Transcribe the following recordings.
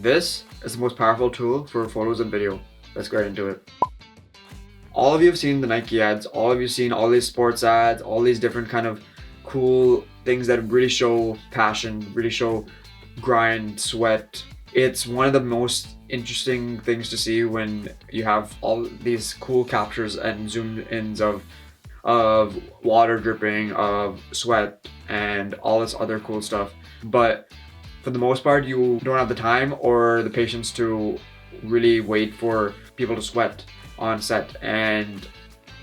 This is the most powerful tool for photos and video. Let's get into it. All of you have seen the Nike ads, all of you have seen all these sports ads, all these different kind of cool things that really show passion, really show grind, sweat. It's one of the most interesting things to see when you have all these cool captures and zoom ins of water dripping, of sweat, and all this other cool stuff. But for the most part, you don't have the time or the patience to really wait for people to sweat on set, and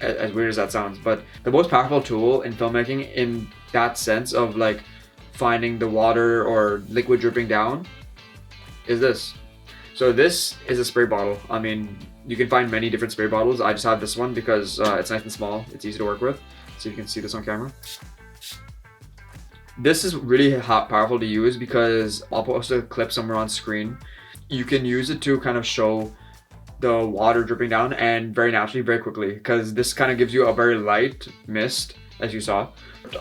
as weird as that sounds, but the most powerful tool in filmmaking in that sense of like finding the water or liquid dripping down is this. So this is a spray bottle. I mean, you can find many different spray bottles. I just have this one because it's nice and small, it's easy to work with. So you can see this on camera. This is really powerful to use because I'll post a clip somewhere on screen. You can use it to kind of show the water dripping down, and very naturally, very quickly, because this kind of gives you a very light mist, as you saw,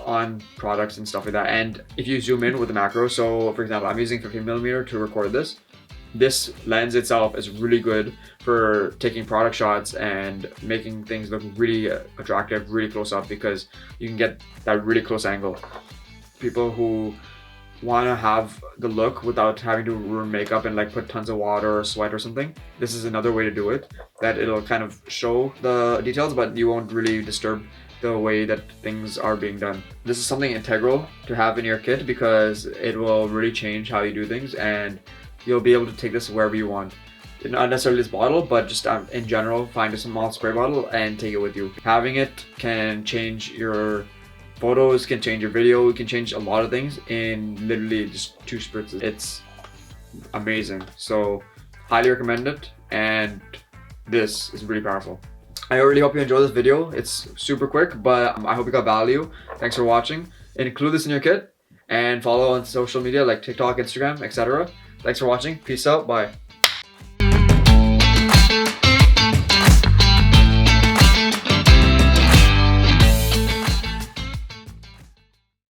on products and stuff like that. And if you zoom in with the macro, so for example, I'm using 15mm to record this. This lens itself is really good for taking product shots and making things look really attractive, really close up, because you can get that really close angle. People who want to have the look without having to ruin makeup and like put tons of water or sweat or something, this is another way to do it, that it'll kind of show the details but you won't really disturb the way that things are being done. This is something integral to have in your kit because it will really change how you do things, and you'll be able to take this wherever you want. Not necessarily this bottle, but just in general, find a small spray bottle and take it with you. Having it can change your photos, can change your video, it can change a lot of things in literally just 2 spritzes. It's amazing. So highly recommend it, and this is really powerful. I really hope you enjoyed this video. It's super quick, but I hope you got value. Thanks for watching. Include this in your kit and follow on social media like TikTok, Instagram, etc. Thanks for watching. Peace out. Bye.